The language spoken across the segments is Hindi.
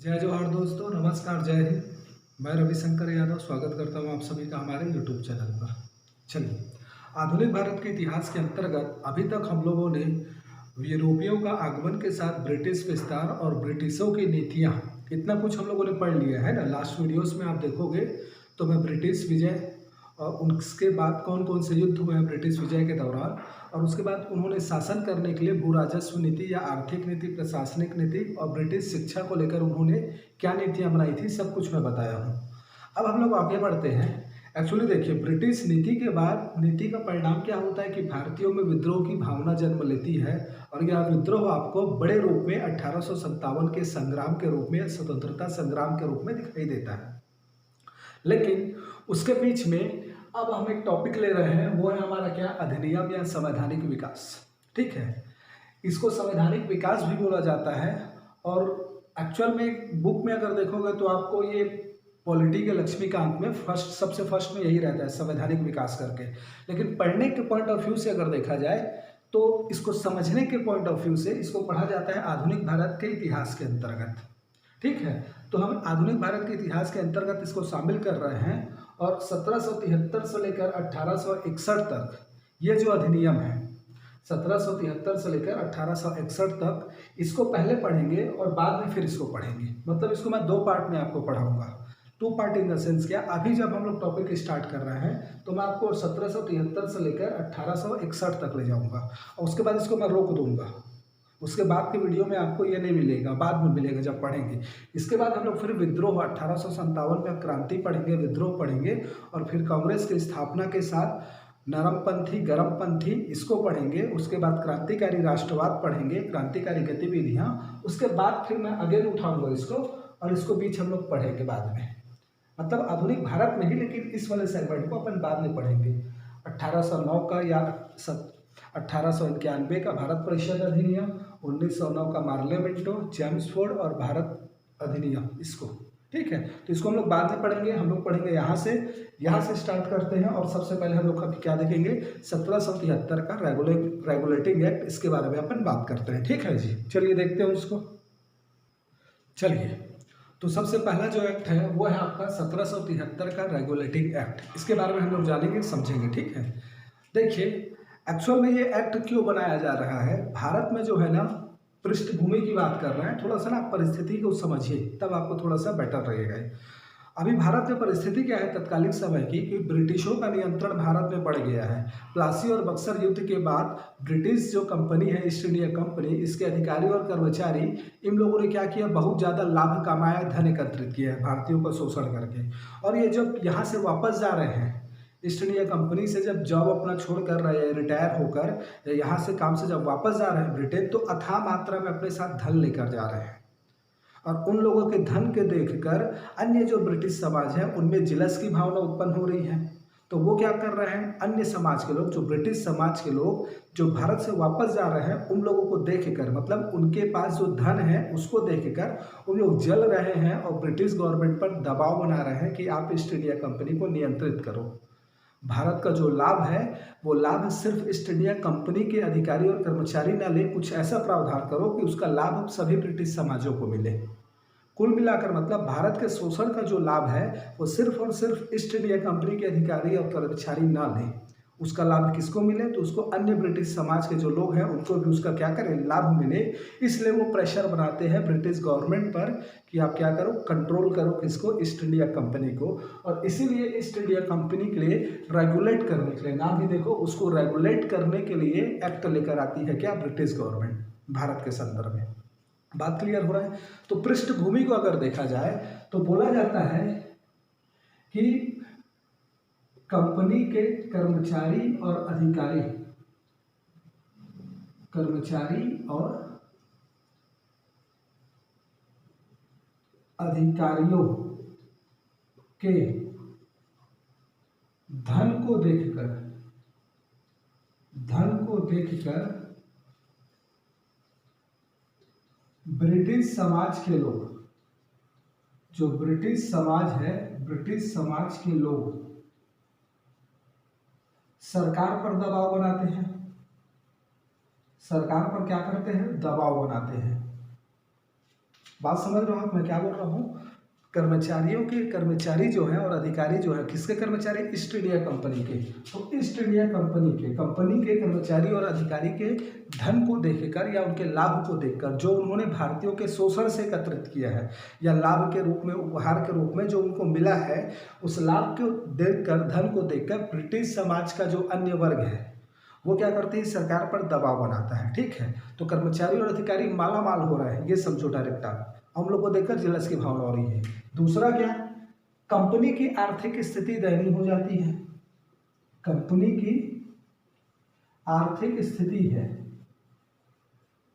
जय जवाहर दोस्तों, नमस्कार, जय हिंद। मैं रविशंकर यादव स्वागत करता हूं आप सभी का हमारे यूट्यूब चैनल पर। चलिए, आधुनिक भारत के इतिहास के अंतर्गत अभी तक हम लोगों ने यूरोपियों का आगमन के साथ ब्रिटिश विस्तार और ब्रिटिशों की नीतियां, इतना कुछ हम लोगों ने पढ़ लिया है ना। लास्ट वीडियोस में आप देखोगे तो मैं ब्रिटिश विजय और उसके बाद कौन कौन से युद्ध हुए हैं ब्रिटिश विजय के दौरान, और उसके बाद उन्होंने शासन करने के लिए भू राजस्व नीति या आर्थिक नीति, प्रशासनिक नीति और ब्रिटिश शिक्षा को लेकर उन्होंने क्या नीतियां बनाई थी, सब कुछ मैं बताया हूँ। अब हम लोग आगे बढ़ते हैं। एक्चुअली देखिए, ब्रिटिश नीति के बाद नीति का परिणाम क्या होता है कि भारतीयों में विद्रोह की भावना जन्म लेती है, और यह विद्रोह आपको बड़े रूप में 1857 के संग्राम के रूप में, स्वतंत्रता संग्राम के रूप में दिखाई देता है। लेकिन उसके बीच में अब हम एक टॉपिक ले रहे हैं, वो है हमारा क्या, अधिनियम या संवैधानिक विकास। ठीक है, इसको संवैधानिक विकास भी बोला जाता है। और एक्चुअल में बुक में अगर देखोगे तो आपको ये पॉलिटी के लक्ष्मीकांत में सबसे फर्स्ट में यही रहता है, संवैधानिक विकास करके। लेकिन पढ़ने के पॉइंट ऑफ व्यू से अगर देखा जाए तो इसको समझने के पॉइंट ऑफ व्यू से इसको पढ़ा जाता है आधुनिक भारत के इतिहास के अंतर्गत। ठीक है, तो हम आधुनिक भारत के इतिहास के अंतर्गत इसको शामिल कर रहे हैं। और 1773 से लेकर 1861 तक ये जो अधिनियम है, 1773 से लेकर 1861 तक, इसको पहले पढ़ेंगे और बाद में फिर इसको पढ़ेंगे। मतलब इसको मैं दो पार्ट में आपको पढ़ाऊंगा। Two part in the sense क्या, अभी जब हम लोग टॉपिक स्टार्ट कर रहे हैं तो मैं आपको 1773 से लेकर 1861 तक ले जाऊंगा, और उसके बाद इसको मैं रोक दूंगा। उसके बाद के वीडियो में आपको ये नहीं मिलेगा, बाद में मिलेगा जब पढ़ेंगे। इसके बाद हम लोग फिर विद्रोह 1857 में क्रांति पढ़ेंगे, विद्रोह पढ़ेंगे, और फिर कांग्रेस की स्थापना के साथ नरमपंथी गरमपंथी इसको पढ़ेंगे। उसके बाद क्रांतिकारी राष्ट्रवाद पढ़ेंगे, क्रांतिकारी गतिविधियां। उसके बाद फिर मैं अगेन उठाऊंगा इसको, और इसको बीच हम लोग पढ़ेंगे बाद में, मतलब आधुनिक भारत में ही, लेकिन इस वाले सेगमेंट को अपन बाद में पढ़ेंगे। 1809 का या 1891 का भारत परिषद अधिनियम, 1909 का मार्लेमेंटो, चैम्सफोर्ड और भारत अधिनियम, इसको। ठीक है, तो इसको हम लोग बाद में पढ़ेंगे। हम लोग पढ़ेंगे यहाँ से स्टार्ट करते हैं। और सबसे पहले हम लोग क्या देखेंगे, 1773 का रेगुलेटिंग एक्ट, इसके बारे में अपन बात करते हैं। ठीक है जी, चलिए देखते हैं उसको। चलिए, तो सबसे पहला जो एक्ट है वो है आपका 1773 का रेगुलेटिंग एक्ट। इसके बारे में हम लोग जानेंगे, समझेंगे। ठीक है, देखिए, एक्चुअल में ये एक्ट क्यों बनाया जा रहा है। भारत में जो है ना, पृष्ठभूमि की बात कर रहे हैं, थोड़ा सा ना परिस्थिति को समझिए, तब आपको थोड़ा सा बेटर रहेगा। अभी भारत में परिस्थिति क्या है तत्कालीन समय की, कि ब्रिटिशों का नियंत्रण भारत में बढ़ गया है। प्लासी और बक्सर युद्ध के बाद ब्रिटिश जो कंपनी है, ईस्ट इंडिया कंपनी, इसके अधिकारी और कर्मचारी, इन लोगों ने क्या किया, बहुत ज़्यादा लाभ कमाया, धन एकत्रित किया है भारतीयों का शोषण करके। और ये जब यहाँ से वापस जा रहे हैं, ईस्ट इंडिया कंपनी से जब जॉब अपना छोड़ कर रहे हैं, रिटायर होकर यहाँ से काम से जब वापस जा रहे हैं ब्रिटेन, तो अथाह मात्रा में अपने साथ धन लेकर जा रहे हैं। और उन लोगों के धन के देखकर अन्य जो ब्रिटिश समाज है उनमें जिलस की भावना उत्पन्न हो रही है। तो वो क्या कर रहे हैं, अन्य समाज के लोग, जो ब्रिटिश समाज के लोग जो भारत से वापस जा रहे हैं, उन लोगों को देखकर, मतलब उनके पास जो धन है उसको देखकर उन लोग जल रहे हैं और ब्रिटिश गवर्नमेंट पर दबाव बना रहे हैं कि आप ईस्ट इंडिया कंपनी को नियंत्रित करो। भारत का जो लाभ है वो लाभ सिर्फ ईस्ट इंडिया कंपनी के अधिकारी और कर्मचारी ना ले, कुछ ऐसा प्रावधान करो कि उसका लाभ सभी ब्रिटिश समाजों को मिले। कुल मिलाकर मतलब भारत के शोषण का जो लाभ है वो सिर्फ और सिर्फ ईस्ट इंडिया कंपनी के अधिकारी और कर्मचारी ना लें, उसका लाभ किसको मिले, तो उसको अन्य ब्रिटिश समाज के जो लोग हैं उनको भी उसका क्या करें, लाभ मिले। इसलिए वो प्रेशर बनाते हैं ब्रिटिश गवर्नमेंट पर कि आप क्या करो, कंट्रोल करो किसको, ईस्ट इंडिया कंपनी को। और इसीलिए ईस्ट इंडिया कंपनी के लिए रेगुलेट करने के लिए, नाम ही देखो, उसको रेगुलेट करने के लिए एक्ट लेकर आती है क्या, ब्रिटिश गवर्नमेंट, भारत के संदर्भ में। बात क्लियर हो रहा है। तो पृष्ठभूमि को अगर देखा जाए तो बोला जाता है कि कंपनी के कर्मचारी और अधिकारियों के धन को देखकर ब्रिटिश समाज के लोग, जो ब्रिटिश समाज है, ब्रिटिश समाज के लोग सरकार पर दबाव बनाते हैं। सरकार पर क्या करते हैं, दबाव बनाते हैं। बात समझ रहे हो आप मैं क्या बोल रहा हूँ? कर्मचारी जो हैं और अधिकारी जो है, किसके कर्मचारी? ईस्ट इंडिया कंपनी के। तो ईस्ट इंडिया कंपनी के कर्मचारी और अधिकारी के धन को देखकर या उनके लाभ को देखकर, जो उन्होंने भारतीयों के शोषण से एकत्रित किया है या लाभ के रूप में, उपहार के रूप में जो उनको मिला है, उस लाभ को देखकर, धन को देखकर ब्रिटिश समाज का जो अन्य वर्ग है वो क्या करते हैं? सरकार पर दबाव बनाता है। ठीक है, तो कर्मचारी और अधिकारी माला माल हो रहे हैं, ये समझो डायरेक्ट। आप हम लोग को देखकर जिलस की भावना हो रही है। दूसरा क्या? कंपनी की आर्थिक स्थिति दयनीय हो जाती है। कंपनी की आर्थिक स्थिति है,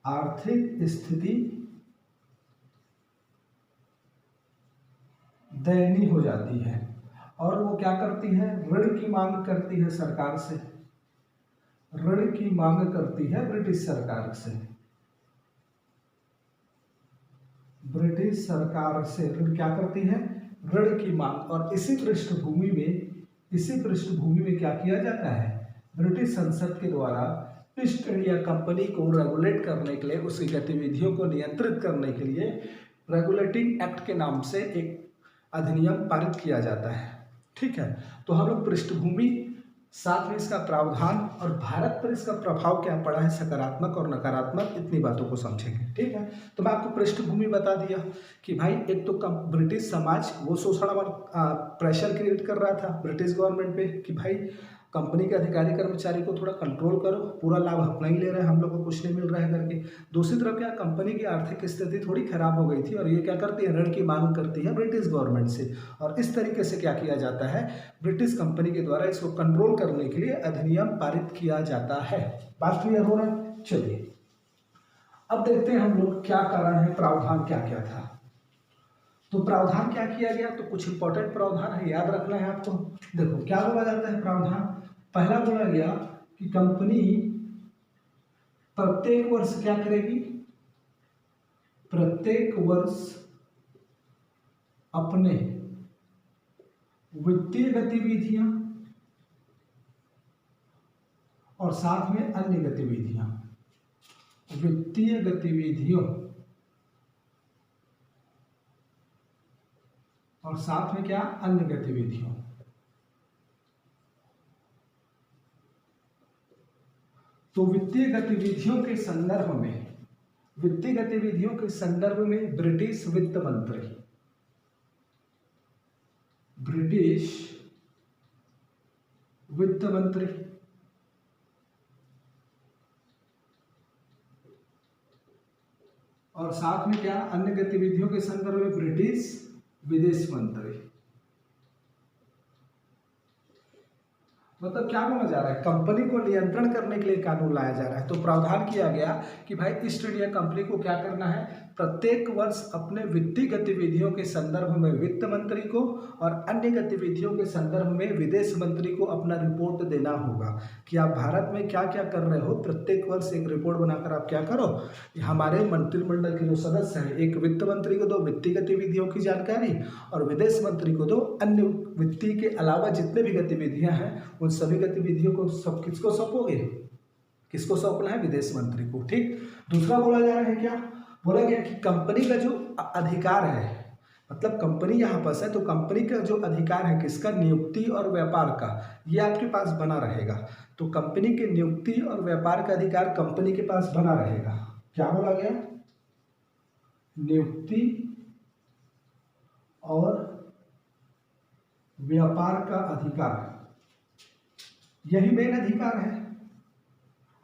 आर्थिक स्थिति दयनीय हो जाती है और वो क्या करती है? ऋण की मांग करती है सरकार से, ऋण की मांग करती है ब्रिटिश सरकार से, ब्रिटिश सरकार से ऋण क्या करती है? ऋण की मांग। और इसी पृष्ठभूमि में क्या किया जाता है? ब्रिटिश संसद के द्वारा ईस्ट इंडिया कंपनी को रेगुलेट करने के लिए, उसकी गतिविधियों को नियंत्रित करने के लिए रेगुलेटिंग एक्ट के नाम से एक अधिनियम पारित किया जाता है। ठीक है, तो हम लोग पृष्ठभूमि, साथ में इसका प्रावधान और भारत पर इसका प्रभाव क्या पड़ा है, सकारात्मक और नकारात्मक, इतनी बातों को समझेंगे। ठीक है, तो मैं आपको पृष्ठभूमि बता दिया कि भाई एक तो ब्रिटिश समाज वो शोषण और प्रेशर क्रिएट कर रहा था ब्रिटिश गवर्नमेंट पे कि भाई कंपनी के अधिकारी कर्मचारी को थोड़ा कंट्रोल करो, पूरा लाभ अपना ही ले रहे हैं, हम लोग को कुछ नहीं मिल रहा है करके। दूसरी तरफ क्या, कंपनी की आर्थिक स्थिति थोड़ी खराब हो गई थी और ये क्या करती है? ऋण की मांग करती है ब्रिटिश गवर्नमेंट से। और इस तरीके से क्या किया जाता है? ब्रिटिश कंपनी के द्वारा इसको कंट्रोल करने के लिए अधिनियम पारित किया जाता है। बात क्लियर हो रहा है? चलिए अब देखते हैं हम लोग क्या कारण है, प्रावधान क्या क्या था। तो प्रावधान क्या किया गया? तो कुछ इंपॉर्टेंट प्रावधान है, याद रखना है आपको। देखो क्या बोला जाता है प्रावधान। पहला बोला गया कि कंपनी प्रत्येक वर्ष क्या करेगी? प्रत्येक वर्ष अपने वित्तीय गतिविधियां और साथ में अन्य गतिविधियां, वित्तीय गतिविधियों और साथ में क्या? अन्य गतिविधियों। तो वित्तीय गतिविधियों के संदर्भ में ब्रिटिश वित्त मंत्री और साथ में क्या? अन्य गतिविधियों के संदर्भ में ब्रिटिश विदेश मंत्री। मतलब क्या बोला जा रहा है? कंपनी को नियंत्रण करने के लिए कानून लाया जा रहा है। तो प्रावधान किया गया कि भाई ईस्ट इंडिया कंपनी को क्या करना है? प्रत्येक वर्ष अपने वित्तीय गतिविधियों के संदर्भ में वित्त मंत्री को और अन्य गतिविधियों के संदर्भ में विदेश मंत्री को अपना रिपोर्ट देना होगा कि आप भारत में क्या क्या कर रहे हो। प्रत्येक वर्ष एक रिपोर्ट बनाकर आप क्या करो, हमारे मंत्रिमंडल के जो सदस्य हैं, एक वित्त मंत्री को दो वित्तीय गतिविधियों की जानकारी और विदेश मंत्री को दो अन्य वित्तीय के अलावा जितने भी गतिविधियां हैं उन सभी गतिविधियों को सब किसको सौंपोगे? किसको सौंपना है? विदेश मंत्री को। ठीक। दूसरा बोला जा रहा है क्या? बोला गया कि कंपनी का जो अधिकार है, मतलब कंपनी यहाँ पास है तो कंपनी का जो अधिकार है किसका? नियुक्ति और व्यापार का, ये आपके पास बना रहेगा। तो कंपनी के नियुक्ति और व्यापार का अधिकार कंपनी के पास बना रहेगा। क्या बोला गया? नियुक्ति और व्यापार का अधिकार, यही मेन अधिकार है।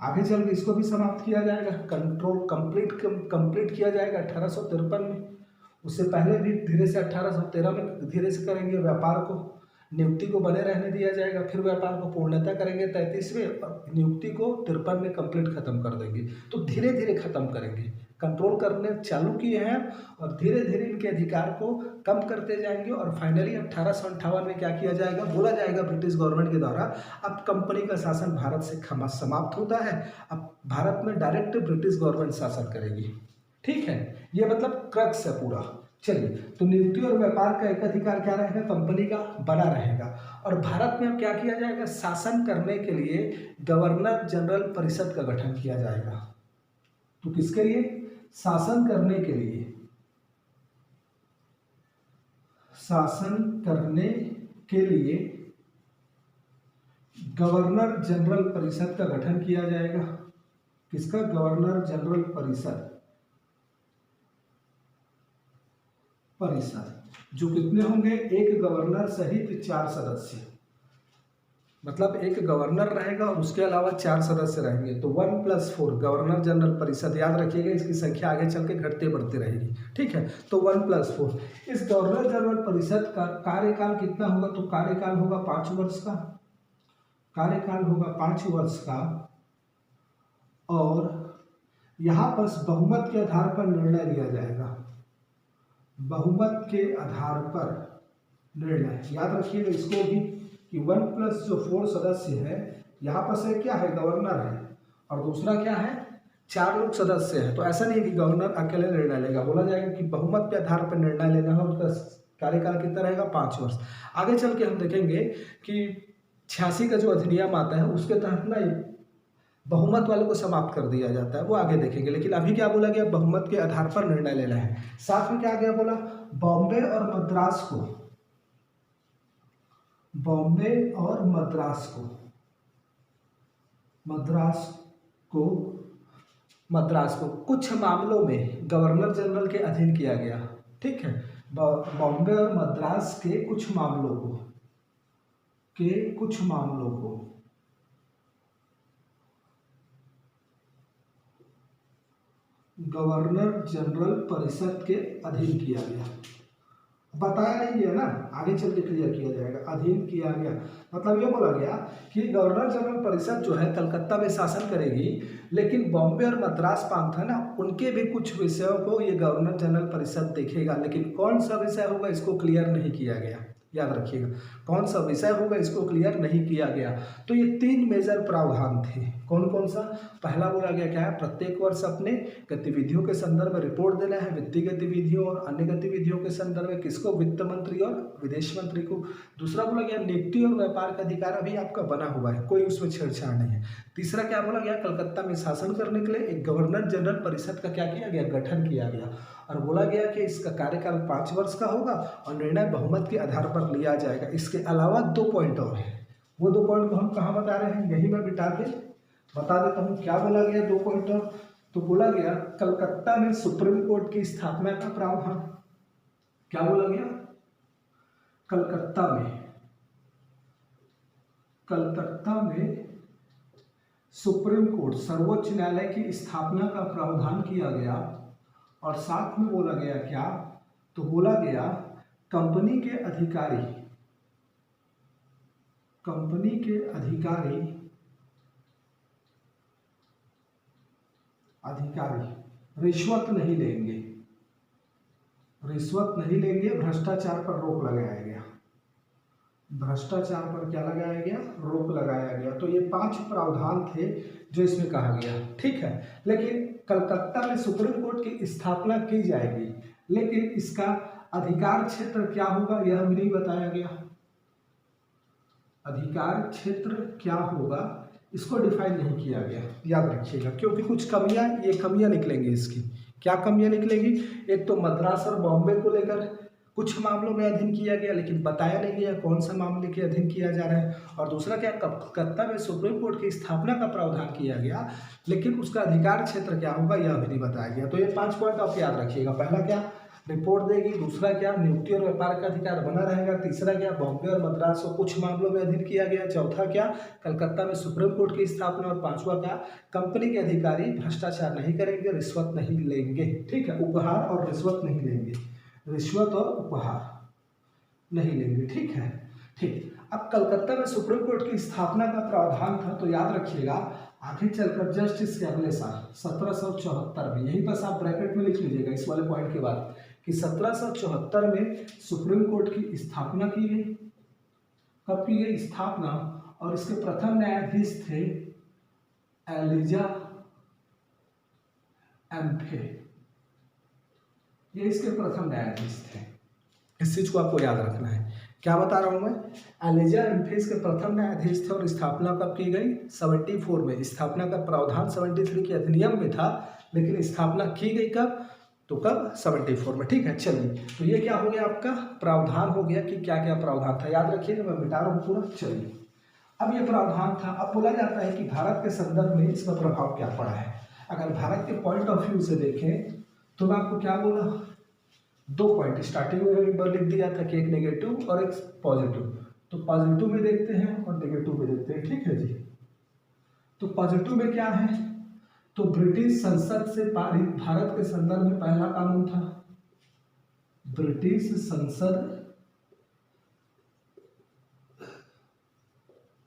आगे चल के इसको भी समाप्त किया जाएगा, कंप्लीट किया जाएगा 1853 में। उससे पहले भी धीरे से 1813 में धीरे से करेंगे। व्यापार को, नियुक्ति को बने रहने दिया जाएगा, फिर व्यापार को पूर्णता करेंगे 33वें और नियुक्ति को 53 में कंप्लीट खत्म कर देंगे। तो धीरे धीरे खत्म करेंगे, कंट्रोल करने चालू किए हैं और धीरे धीरे इनके अधिकार को कम करते जाएंगे और फाइनली 1858 में क्या किया जाएगा? बोला जाएगा ब्रिटिश गवर्नमेंट के द्वारा अब कंपनी का शासन भारत से समाप्त होता है, अब भारत में डायरेक्ट ब्रिटिश गवर्नमेंट शासन करेगी। ठीक है, ये मतलब क्रक्स है पूरा। चलिए, तो नियुक्ति और व्यापार का एक अधिकार क्या रहेगा? कंपनी का बना रहेगा। और भारत में अब क्या किया जाएगा? शासन करने के लिए गवर्नर जनरल परिषद का गठन किया जाएगा। तो किसके लिए? शासन करने के लिए शासन करने के लिए गवर्नर जनरल परिषद का गठन किया जाएगा। किसका? गवर्नर जनरल परिषद जो कितने होंगे? एक गवर्नर सहित 4 सदस्य, मतलब एक गवर्नर रहेगा और उसके अलावा 4 सदस्य रहेंगे, तो 1+4 गवर्नर जनरल परिषद। याद रखिएगा इसकी संख्या आगे चल के घटते बढ़ती रहेगी, ठीक है। तो 1+4 इस गवर्नर जनरल परिषद का कार्यकाल कितना होगा? तो कार्यकाल होगा 5 वर्ष का, कार्यकाल होगा 5 वर्ष का। और यहाँ पर बहुमत के आधार पर निर्णय लिया जाएगा, बहुमत के आधार पर निर्णय। याद रखिएगा इसको भी कि 1+4 सदस्य है, यहाँ पर से क्या है? गवर्नर है, और दूसरा क्या है? 4 लोग सदस्य हैं। तो ऐसा नहीं है कि गवर्नर अकेले निर्णय लेगा, बोला जाएगा कि बहुमत के आधार पर निर्णय लेना है। उसका कार्यकाल कितना रहेगा? 5 वर्ष। आगे चल के हम देखेंगे कि 86 का जो अधिनियम आता है उसके तहत ना बहुमत वालों को समाप्त कर दिया जाता है, वो आगे देखेंगे। लेकिन अभी क्या बोला गया? बहुमत के आधार पर निर्णय लेना है। साथ में क्या गया बोला? बॉम्बे और मद्रास को, बॉम्बे और मद्रास को कुछ मामलों में गवर्नर जनरल के अधीन किया गया, ठीक है। बॉम्बे और मद्रास के कुछ मामलों को गवर्नर जनरल परिषद के अधीन किया गया। बताया नहीं गया ना, आगे चल के क्लियर किया जाएगा। अधीन किया गया मतलब ये बोला गया कि गवर्नर जनरल परिषद जो है कलकत्ता में शासन करेगी, लेकिन बॉम्बे और मद्रास प्रांत है ना, उनके भी कुछ विषयों को ये गवर्नर जनरल परिषद देखेगा। लेकिन कौन सा विषय होगा इसको क्लियर नहीं किया गया। याद रखिएगा कौन सा विषय होगा इसको क्लियर नहीं किया गया। तो ये 3 मेजर प्रावधान थे। कौन कौन सा? पहला बोला गया क्या है? प्रत्येक वर्ष अपने गतिविधियों के संदर्भ में रिपोर्ट देना है, वित्तीय गतिविधियों और अन्य गतिविधियों के संदर्भ में। किसको? वित्त मंत्री और विदेश मंत्री को। दूसरा बोला गया नियुक्ति और व्यापार का अधिकार अभी आपका बना हुआ है, कोई उसमें छेड़छाड़ नहीं है। तीसरा क्या बोला गया? कलकत्ता में शासन करने के लिए एक गवर्नर जनरल परिषद का क्या किया गया? गठन किया गया। और बोला गया कि इसका कार्यकाल 5 वर्ष का होगा और निर्णय बहुमत के आधार पर लिया जाएगा। इसके अलावा 2 पॉइंट और हैं, वो 2 पॉइंट को हम कहाँ बता रहे हैं? यही मैं बिठा के बता देता हूँ। क्या बोला गया 2 पॉइंट और? तो बोला गया कलकत्ता में सुप्रीम कोर्ट की स्थापना का प्रावधान। क्या बोला गया? कलकत्ता में सुप्रीम कोर्ट, सर्वोच्च न्यायालय की स्थापना का प्रावधान किया गया। और साथ में बोला गया क्या? तो बोला गया कंपनी के अधिकारी रिश्वत नहीं लेंगे, भ्रष्टाचार पर रोक लगाया गया। भ्रष्टाचार पर क्या लगाया गया? रोक लगाया गया। तो ये 5 प्रावधान थे जो इसमें कहा गया, ठीक है। लेकिन कलकत्ता में सुप्रीम कोर्ट की स्थापना की जाएगी, लेकिन इसका अधिकार क्षेत्र क्या होगा यह भी नहीं बताया गया। अधिकार क्षेत्र क्या होगा इसको डिफाइन नहीं किया गया। याद रखिएगा क्योंकि कुछ कमियां निकलेंगी इसकी। क्या कमियां निकलेंगी? एक तो मद्रास और बॉम्बे को लेकर कुछ मामलों में अधीन किया गया, लेकिन बताया नहीं गया कौन सा मामले के अधीन किया जा रहा है। और दूसरा क्या? कलकत्ता में सुप्रीम कोर्ट की स्थापना का प्रावधान किया गया, लेकिन उसका अधिकार क्षेत्र क्या होगा यह भी नहीं बताया गया। तो ये 5 पॉइंट आप याद रखिएगा। पहला क्या? रिपोर्ट देगी। दूसरा क्या? नियुक्ति और व्यापार का अधिकार बना रहेगा। तीसरा क्या? बॉम्बे और मद्रास को कुछ मामलों में अधीन किया गया। चौथा क्या? कलकत्ता में सुप्रीम कोर्ट की स्थापना। और 5वां क्या? कंपनी के अधिकारी भ्रष्टाचार नहीं करेंगे, रिश्वत नहीं लेंगे, ठीक है। उपहार और रिश्वत नहीं लेंगे, रिश्वत और उपहार नहीं लेंगे, ठीक है। ठीक, अब कलकत्ता में सुप्रीम कोर्ट की स्थापना का प्रावधान था, तो याद रखिएगा आगे चलकर जस्ट इसके अगले साल 1774 में, यहीं पर आप ब्रैकेट में लिख लीजिएगा इस वाले पॉइंट के बाद कि 1774 में सुप्रीम कोर्ट की स्थापना की गई। कब की गई स्थापना? और इसके प्रथम न्यायाधीश थे एलिजा एम्फे, ये इसके प्रथम न्यायाधीश थे। इस चीज को आपको याद रखना है। क्या बता रहा हूं मैं? एलिजा एम्फे के प्रथम न्यायाधीश थे। और स्थापना कब की गई? 74 में। स्थापना का प्रावधान 73 के अधिनियम में था, लेकिन स्थापना की गई कब? तो कब 74 में। ठीक है, चलिए तो ये क्या हो गया आपका प्रावधान हो गया कि क्या क्या प्रावधान था, याद रखिएगा, मैं मिटा रहा हूँ पूरा। चलिए अब ये प्रावधान था। अब बोला जाता है कि भारत के संदर्भ में इसका प्रभाव क्या पड़ा है। अगर भारत के पॉइंट ऑफ व्यू से देखें तो मैं आपको क्या बोला, 2 पॉइंट स्टार्टिंग में लिख दिया था कि एक नेगेटिव और एक पॉजिटिव। तो पॉजिटिव में देखते हैं और नेगेटिव में देखते हैं। ठीक है जी। तो पॉजिटिव में क्या है, तो ब्रिटिश संसद से पारित भारत के संदर्भ में पहला कानून था। ब्रिटिश संसद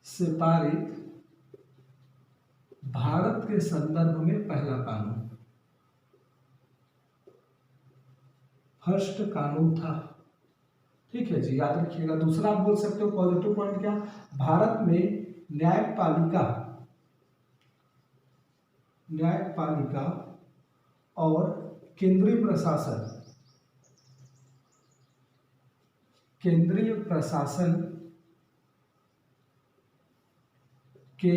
से पारित भारत के संदर्भ में पहला कानून, फर्स्ट कानून था। ठीक है जी, याद रखिएगा। दूसरा आप बोल सकते हो पॉजिटिव पॉइंट क्या, भारत में न्यायपालिका और केंद्रीय प्रशासन के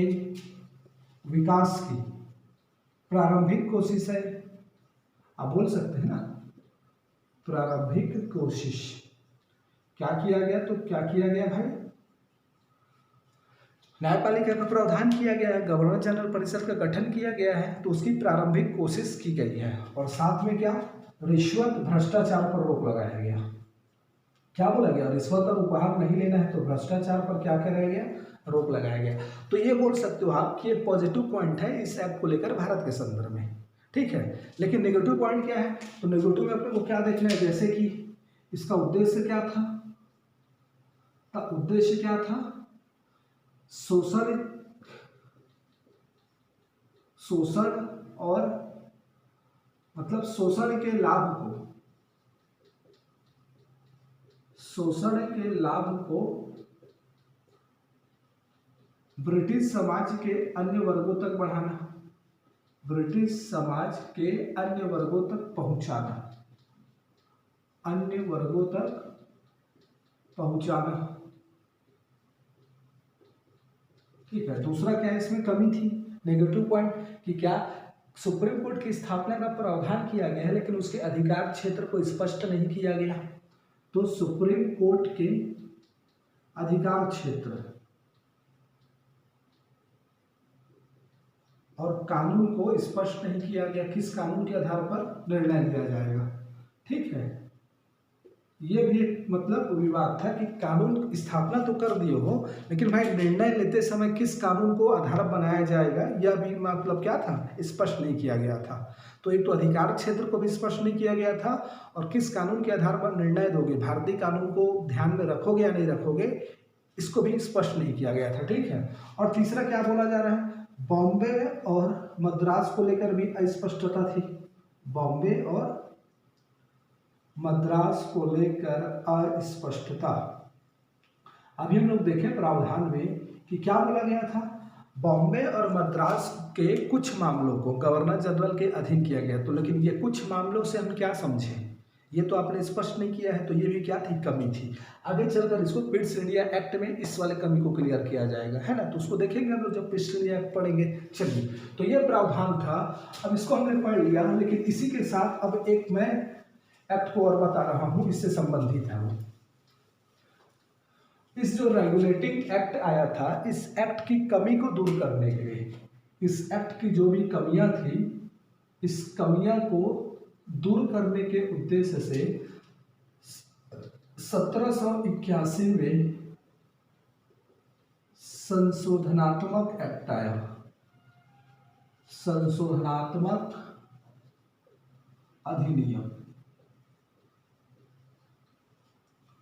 विकास की प्रारंभिक कोशिश है। आप बोल सकते हैं ना, प्रारंभिक कोशिश क्या किया गया, तो क्या किया गया भाई, न्यायपालिका का प्रावधान किया गया है, गवर्नर जनरल परिषद का गठन किया गया है, तो उसकी प्रारंभिक कोशिश की गई है। और साथ में क्या, रिश्वत भ्रष्टाचार पर रोक लगाया गया। क्या बोला गया, रिश्वत और उपहार नहीं लेना है, तो भ्रष्टाचार पर क्या कराया गया, रोक लगाया गया। तो ये बोल सकते हो आप कि ये पॉजिटिव पॉइंट है इस एक्ट को लेकर भारत के संदर्भ में। ठीक है, लेकिन नेगेटिव पॉइंट क्या है, तो नेगेटिव में अपने को क्या देखना है, जैसे कि इसका उद्देश्य क्या था, उद्देश्य क्या था, शोषण और मतलब शोषण के लाभ को ब्रिटिश समाज के अन्य वर्गों तक बढ़ाना, ब्रिटिश समाज के अन्य वर्गों तक पहुंचाना। ठीक है, दूसरा क्या है, इसमें कमी थी नेगेटिव पॉइंट कि क्या सुप्रीम कोर्ट की स्थापना का प्रावधान किया गया है, लेकिन उसके अधिकार क्षेत्र को स्पष्ट नहीं किया गया। तो सुप्रीम कोर्ट के अधिकार क्षेत्र और कानून को स्पष्ट नहीं किया गया, किस कानून के आधार पर निर्णय लिया जाएगा। ठीक है, ये भी एक मतलब विवाद था कि कानून स्थापना तो कर दिए हो, लेकिन भाई निर्णय लेते समय किस कानून को आधार बनाया जाएगा, यह भी मतलब क्या था, स्पष्ट नहीं किया गया था। तो एक तो अधिकार क्षेत्र को भी स्पष्ट नहीं किया गया था, और किस कानून के आधार पर निर्णय दोगे, भारतीय कानून को ध्यान में रखोगे या नहीं रखोगे, इसको भी स्पष्ट नहीं किया गया था। ठीक है, और तीसरा क्या बोला जा रहा है, बॉम्बे और मद्रास को लेकर भी अस्पष्टता थी। बॉम्बे और मद्रास को लेकर अस्पष्टता। अभी हम लोग देखें प्रावधान में कि क्या बोला गया था, बॉम्बे और मद्रास के कुछ मामलों को गवर्नर जनरल के अधीन किया गया। तो लेकिन ये कुछ मामलों से हम क्या समझें, ये तो आपने स्पष्ट नहीं किया है, तो ये भी क्या थी, कमी थी। आगे चलकर इसको पिट्स इंडिया एक्ट में इस वाले कमी को क्लियर किया जाएगा, है ना, तो उसको देखेंगे हम लोग जब पिट्स इंडिया एक्ट पढ़ेंगे। चलिए, तो ये प्रावधान था, अब इसको हमने पढ़ लिया, लेकिन इसी के साथ अब एक मैं एक्ट को और बता रहा हूं, इससे संबंधित है वो। इस जो रेगुलेटिंग एक्ट आया था, इस एक्ट की कमी को दूर करने के लिए, इस एक्ट की जो भी कमियां थी, इस कमियां को दूर करने के उद्देश्य से 1781 में संशोधनात्मक एक्ट आया, संशोधनात्मक अधिनियम।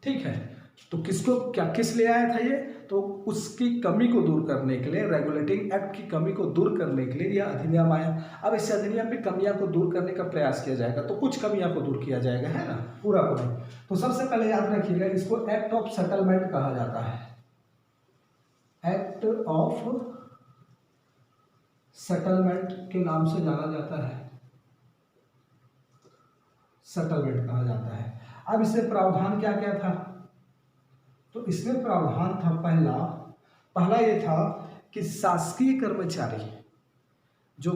ठीक है, तो किसको क्या किस लिए आया था ये, तो उसकी कमी को दूर करने के लिए, रेगुलेटिंग एक्ट की कमी को दूर करने के लिए यह अधिनियम आया। अब इस अधिनियम में कमियां को दूर करने का प्रयास किया जाएगा, तो कुछ कमियां को दूर किया जाएगा, है ना, पूरा को नहीं। तो सबसे पहले याद रखिएगा, इसको एक्ट ऑफ सेटलमेंट कहा जाता है, एक्ट ऑफ सेटलमेंट के नाम से जाना जाता है, सेटलमेंट कहा जाता है। अब इससे प्रावधान क्या क्या था, तो इसमें प्रावधान था, पहला ये था कि शासकीय कर्मचारी जो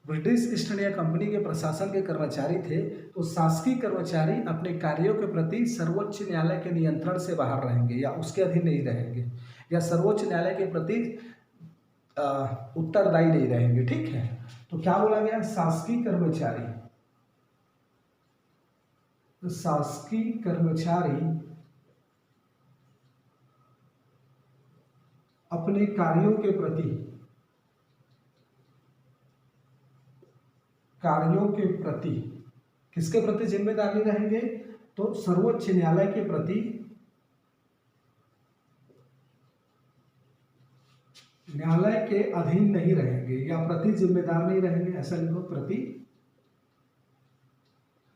ब्रिटिश ईस्ट इंडिया कंपनी के प्रशासन के कर्मचारी थे, तो शासकीय कर्मचारी अपने कार्यों के प्रति सर्वोच्च न्यायालय के नियंत्रण से बाहर रहेंगे या उसके अधीन नहीं रहेंगे, या सर्वोच्च न्यायालय के प्रति उत्तरदायी नहीं रहेंगे। ठीक है, तो क्या बोला गया, शासकीय कर्मचारी, तो शासकीय कर्मचारी अपने कार्यों के प्रति किसके प्रति जिम्मेदार नहीं रहेंगे, तो सर्वोच्च न्यायालय के प्रति, न्यायालय के अधीन नहीं रहेंगे या प्रति जिम्मेदार नहीं रहेंगे, ऐसा लिखो, प्रति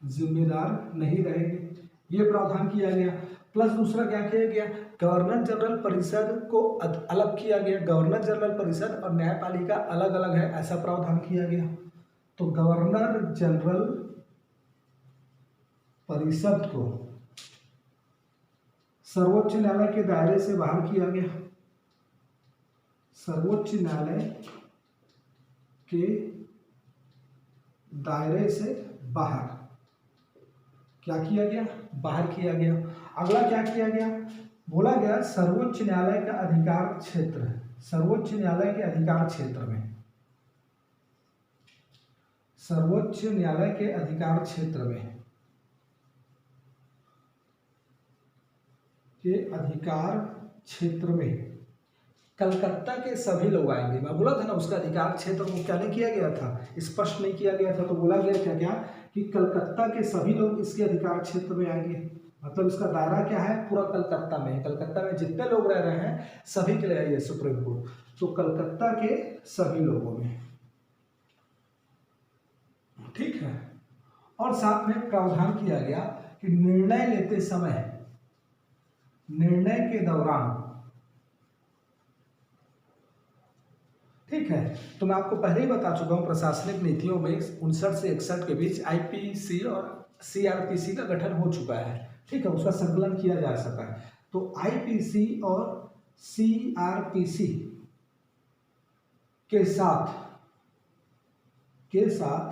जिम्मेदार नहीं रहेंगे, ये प्रावधान किया गया। प्लस दूसरा क्या किया गया, गवर्नर जनरल परिषद को अलग किया गया, गवर्नर जनरल परिषद और न्यायपालिका अलग अलग है, ऐसा प्रावधान किया गया। तो गवर्नर जनरल परिषद को सर्वोच्च न्यायालय के दायरे से बाहर किया गया, सर्वोच्च न्यायालय के दायरे से बाहर क्या किया गया, बाहर किया गया। अगला क्या किया गया, बोला गया सर्वोच्च न्यायालय का अधिकार क्षेत्र, सर्वोच्च न्यायालय के अधिकार क्षेत्र में, सर्वोच्च न्यायालय के अधिकार क्षेत्र में के अधिकार क्षेत्र में कलकत्ता के सभी लोग आएंगे। मैं बोला था ना, उसका अधिकार क्षेत्र को क्या नहीं किया गया था, स्पष्ट नहीं किया गया था, तो बोला गया क्या क्या कि कलकत्ता के सभी लोग इसके अधिकार क्षेत्र में आएंगे। मतलब इसका दायरा क्या है, पूरा कलकत्ता में, कलकत्ता में जितने लोग रह रहे हैं सभी के लिए है ये सुप्रीम कोर्ट, तो कलकत्ता के सभी लोगों में। ठीक है, और साथ में प्रावधान किया गया कि निर्णय लेते समय, निर्णय के दौरान, ठीक है, तो मैं आपको पहले ही बता चुका हूं प्रशासनिक नीतियों में 59 से 61 के बीच आईपीसी और सीआरपीसी का गठन हो चुका है। ठीक है, उसका संकलन किया जा सका है। तो आईपीसी और सीआरपीसी के साथ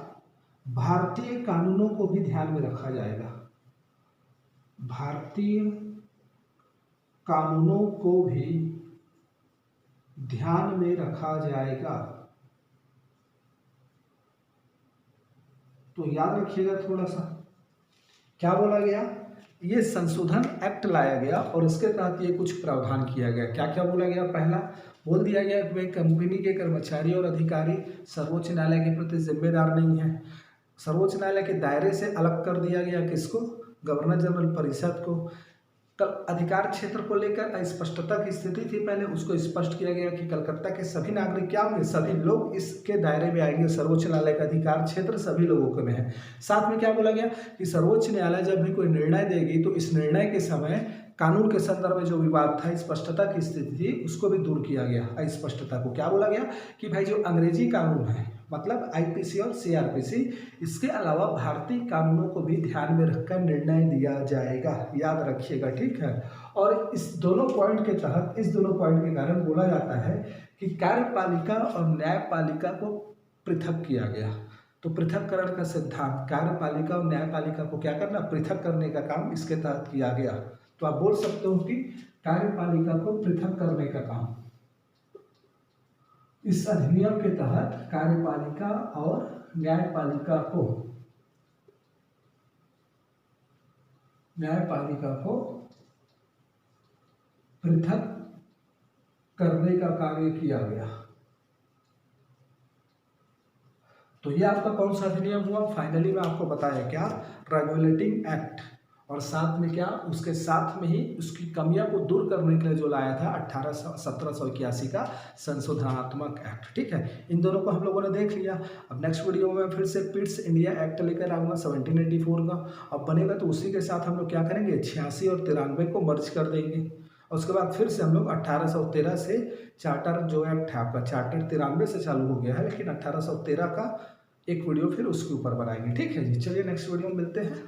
भारतीय कानूनों को भी ध्यान में रखा जाएगा, भारतीय कानूनों को भी ध्यान में रखा जाएगा। तो याद रखिएगा थोड़ा सा, क्या बोला गया, ये संशोधन एक्ट लाया गया और इसके तहत ये कुछ प्रावधान किया गया। क्या क्या बोला गया, पहला बोल दिया गया कि भाई कंपनी के कर्मचारी और अधिकारी सर्वोच्च न्यायालय के प्रति जिम्मेदार नहीं है, सर्वोच्च न्यायालय के दायरे से अलग कर दिया गया किसको, गवर्नर जनरल परिषद को। अधिकार क्षेत्र को लेकर अस्पष्टता की स्थिति थी पहले, उसको स्पष्ट किया गया कि कलकत्ता के सभी नागरिक क्या होंगे, सभी लोग इसके दायरे में आएंगे, सर्वोच्च न्यायालय का अधिकार क्षेत्र सभी लोगों के में है। साथ में क्या बोला गया कि सर्वोच्च न्यायालय जब भी कोई निर्णय देगी तो इस निर्णय के समय कानून के संदर्भ में जो विवाद था, स्पष्टता की स्थिति थी, उसको भी दूर किया गया। अस्पष्टता को क्या बोला गया कि भाई जो अंग्रेजी कानून है, मतलब आईपीसी और सीआरपीसी, इसके अलावा भारतीय कानूनों को भी ध्यान में रखकर निर्णय दिया जाएगा, याद रखिएगा। ठीक है, और इस दोनों पॉइंट के तहत, इस दोनों पॉइंट के कारण बोला जाता है कि कार्यपालिका और न्यायपालिका को पृथक किया गया। तो पृथककरण का सिद्धांत, कार्यपालिका और न्यायपालिका को क्या करना, पृथक करने का काम इसके तहत किया गया। तो आप बोल सकते हो कि कार्यपालिका को पृथक करने का काम इस अधिनियम के तहत कार्यपालिका और न्यायपालिका को पृथक करने का कार्य किया गया। तो ये आपका कौन सा अधिनियम हुआ, फाइनली मैं आपको बताया क्या, रेगुलेटिंग एक्ट, और साथ में क्या, उसके साथ में ही उसकी कमियां को दूर करने के लिए जो लाया था 1781 का संशोधनात्मक एक्ट। ठीक है, इन दोनों को हम लोगों ने देख लिया। अब नेक्स्ट वीडियो में फिर से पिट्स इंडिया एक्ट लेकर आऊँगा 1784 का। अब बनेगा तो उसी के साथ हम लोग क्या करेंगे, 86 और 93 को मर्ज कर देंगे, और उसके बाद फिर से हम लोग 1813 से चार्टर जो एक्ट है आपका, चार्टर 93 से चालू हो गया है, लेकिन 1813 का एक वीडियो फिर उसके ऊपर बनाएंगे। ठीक है जी, चलिए नेक्स्ट वीडियो में मिलते हैं।